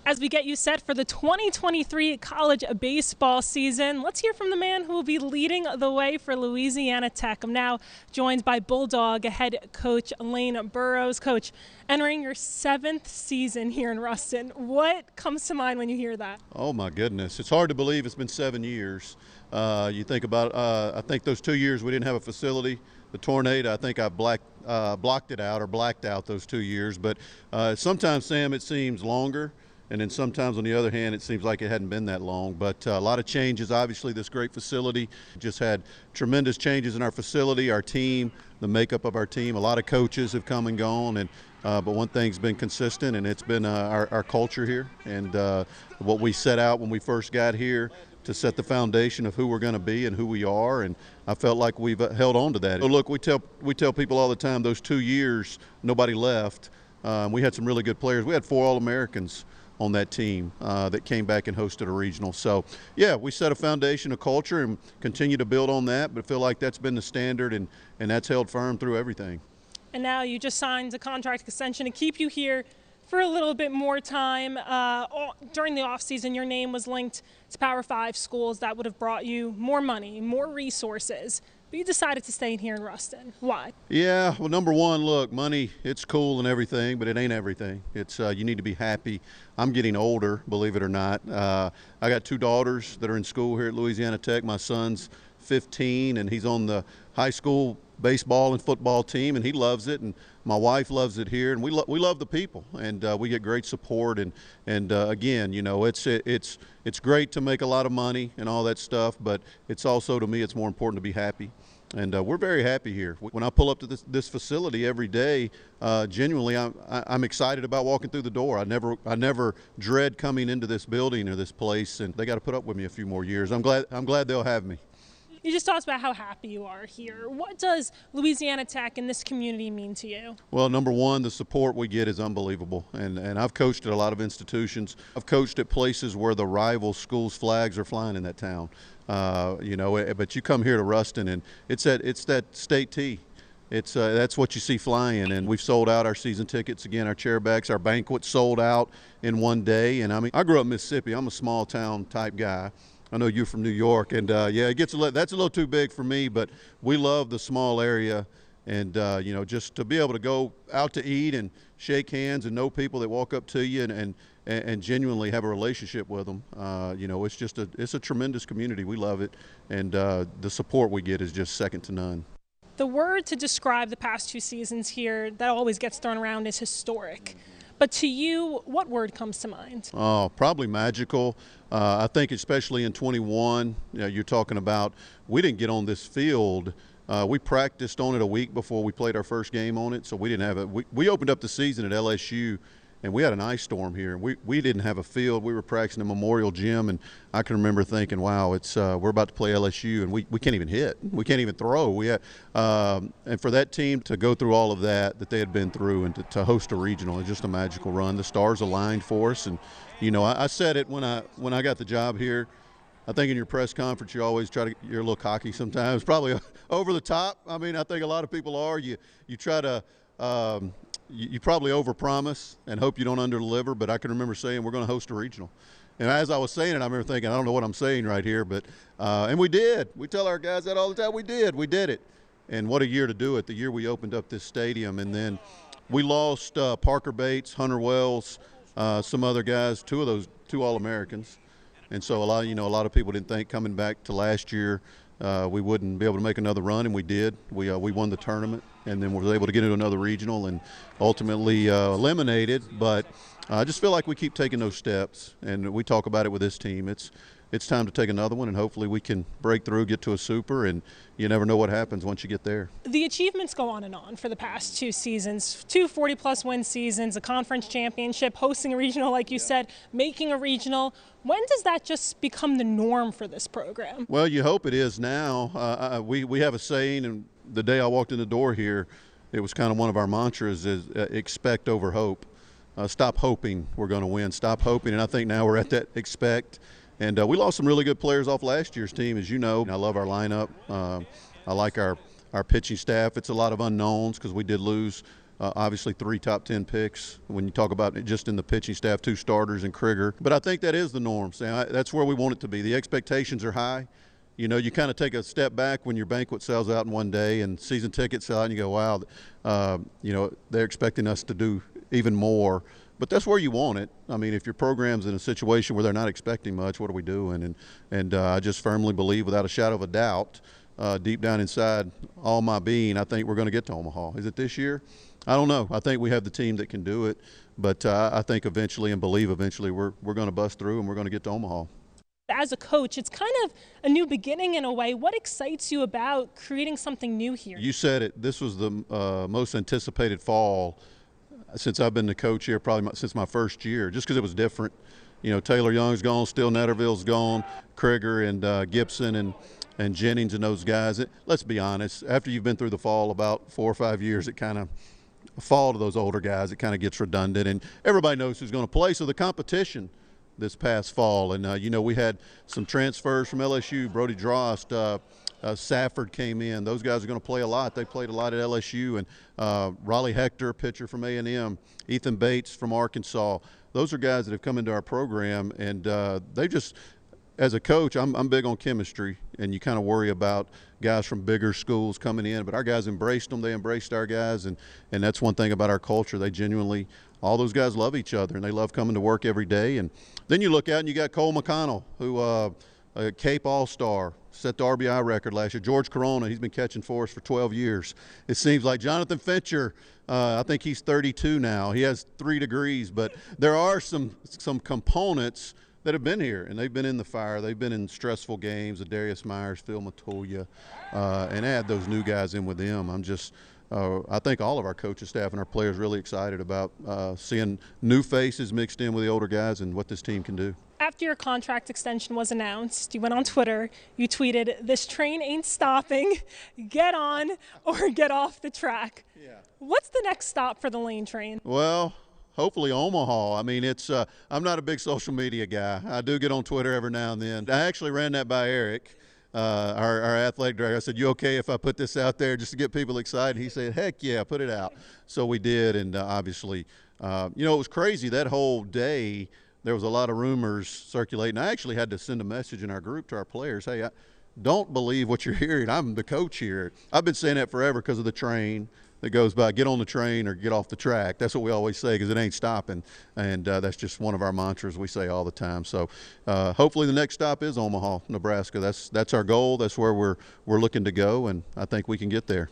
As we get you set for the 2023 college baseball season, let's hear from the man who will be leading the way for Louisiana Tech. I'm now joined by Bulldog head coach Lane Burroughs. Coach, entering your 7th season here in Ruston, what comes to mind when you hear that? Oh my goodness, it's hard to believe it's been 7 years. You think about, I think those 2 years we didn't have a facility. The tornado, I think I blocked it out or blacked out those 2 years. But sometimes, Sam, it seems longer. And then sometimes, on the other hand, it seems like it hadn't been that long. But a lot of changes. Obviously, this great facility just had tremendous changes in our facility, our team, the makeup of our team. A lot of coaches have come and gone, and but one thing's been consistent, and it's been our culture here and what we set out when we first got here to set the foundation of who we're going to be and who we are. And I felt like we've held on to that. So look, we tell people all the time, those 2 years, nobody left. We had some really good players. We had 4 All-Americans on that team that came back and hosted a regional. So yeah, we set a foundation of culture and continue to build on that, but feel like that's been the standard and that's held firm through everything. And now you just signed a contract extension to keep you here for a little bit more time. During the offseason, your name was linked to Power 5 schools that would have brought you more money, more resources. But you decided to stay here in Ruston. Why? Yeah, well, number one, look, money, it's cool and everything, but it ain't everything. It's you need to be happy. I'm getting older, believe it or not. I got 2 daughters that are in school here at Louisiana Tech. My son's 15, and he's on the high school baseball and football team, and he loves it, and my wife loves it here, and we love the people, and we get great support, and again, you know, it's great to make a lot of money and all that stuff, but it's also, to me, it's more important to be happy. And we're very happy here. When I pull up to this facility every day, genuinely, I'm excited about walking through the door. I never dread coming into this building or this place, and they got to put up with me a few more years. I'm glad they'll have me. You just talked about how happy you are here. What does Louisiana Tech and this community mean to you? Well, number one, the support we get is unbelievable. And I've coached at a lot of institutions. I've coached at places where the rival schools' flags are flying in that town. You know, but you come here to Ruston, and it's that state tee. That's what you see flying, and we've sold out our season tickets again. Our chairbacks, our banquets sold out in one day. And I mean, I grew up in Mississippi. I'm a small town type guy. I know you're from New York, and yeah, that's a little too big for me, but we love the small area, and you know, just to be able to go out to eat and shake hands and know people that walk up to you and genuinely have a relationship with them. You know, it's a tremendous community. We love it, and the support we get is just second to none. The word to describe the past 2 seasons here that always gets thrown around is historic. But to you, what word comes to mind? Oh, probably magical. I think especially in 21, you know, you're talking about, we didn't get on this field. We practiced on it a week before we played our first game on it, so we didn't have it. We opened up the season at LSU, and we had an ice storm here. We didn't have a field. We were practicing in Memorial Gym, and I can remember thinking, wow, we're about to play LSU, and we can't even hit. We can't even throw. We had, and for that team to go through all of that they had been through, and to host a regional is just a magical run. The stars aligned for us, and you know, I said it when I got the job here. I think in your press conference you always you're a little cocky sometimes, probably over the top. I mean, I think a lot of people are. You try to you probably overpromise and hope you don't underdeliver, but I can remember saying we're going to host a regional. And as I was saying it, I remember thinking, I don't know what I'm saying right here, but and we did. We tell our guys that all the time. We did it. And what a year to do it, the year we opened up this stadium. And then we lost Parker Bates, Hunter Wells, some other guys, 2 of those 2 All-Americans. And so a lot of people didn't think coming back to last year we wouldn't be able to make another run, and we did. We won the tournament, and then was able to get into another regional and ultimately eliminated. But I just feel like we keep taking those steps, and we talk about it with this team. It's time to take another one, and hopefully we can break through, get to a super, and you never know what happens once you get there. The achievements go on and on for the past 2 seasons, 2 40-plus win seasons, a conference championship, hosting a regional, like you said, making a regional. When does that just become the norm for this program? Well, you hope it is now. We have a saying, and the day I walked in the door here, it was kind of one of our mantras, is expect over hope. Stop hoping we're going to win. Stop hoping, and I think now we're at that expect. And we lost some really good players off last year's team, as you know. I love our lineup. I like our pitching staff. It's a lot of unknowns because we did lose Obviously 3 top 10 picks when you talk about it just in the pitching staff, 2 starters and Krieger. But I think that is the norm, Sam. That's where we want it to be. The expectations are high. You know, you kind of take a step back when your banquet sells out in one day and season tickets sell out and you go, wow, you know, they're expecting us to do even more. But that's where you want it. I mean, if your program's in a situation where they're not expecting much, what are we doing? And I just firmly believe, without a shadow of a doubt, deep down inside all my being, I think we're going to get to Omaha. Is it this year? I don't know. I think we have the team that can do it. But I think eventually, and believe eventually, we're going to bust through and we're going to get to Omaha. As a coach, it's kind of a new beginning in a way. What excites you about creating something new here? You said it. This was the most anticipated fall since I've been the coach here, probably since my first year, just because it was different. You know, Taylor Young's gone, Still Netterville's gone, Krieger and Gibson and Jennings and those guys. Let's be honest, after you've been through the fall about 4 or 5 years, it kind of fall to those older guys. It kind of gets redundant, and everybody knows who's going to play. So the competition this past fall, and you know, we had some transfers from LSU. Brody Drost, Safford came in. Those guys are going to play a lot. They played a lot at LSU, and Raleigh Hector, pitcher from A&M, Ethan Bates from Arkansas. Those are guys that have come into our program, and they just, as a coach, I'm big on chemistry, and you kind of worry about guys from bigger schools coming in, but our guys embraced them. They embraced our guys, and that's one thing about our culture. They genuinely, all those guys love each other, and they love coming to work every day. And then you look out and you got Cole McConnell, who a Cape All-Star, set the RBI record last year. George Corona, he's been catching for us for 12 years. It seems like Jonathan Fincher, I think he's 32 now. He has 3 degrees, but there are some components that have been here, and they've been in the fire. They've been in stressful games, Darius Myers, Phil Matoya, and add those new guys in with them. I think all of our coaching staff and our players really excited about seeing new faces mixed in with the older guys and what this team can do. After your contract extension was announced, you went on Twitter, you tweeted, "This train ain't stopping, get on or get off the track." Yeah. What's the next stop for the Lane train? Well, hopefully Omaha. I mean, it's I'm not a big social media guy. I do get on Twitter every now and then. I actually ran that by Eric, our athletic director. I said, "You okay if I put this out there just to get people excited?" He said, "Heck yeah, put it out." So we did, and obviously, you know, it was crazy that whole day. There was a lot of rumors circulating. I actually had to send a message in our group to our players. Hey, don't believe what you're hearing. I'm the coach here. I've been saying that forever because of the train that goes by. Get on the train or get off the track. That's what we always say because it ain't stopping. And that's just one of our mantras we say all the time. So hopefully the next stop is Omaha, Nebraska. That's our goal. That's where we're looking to go, and I think we can get there.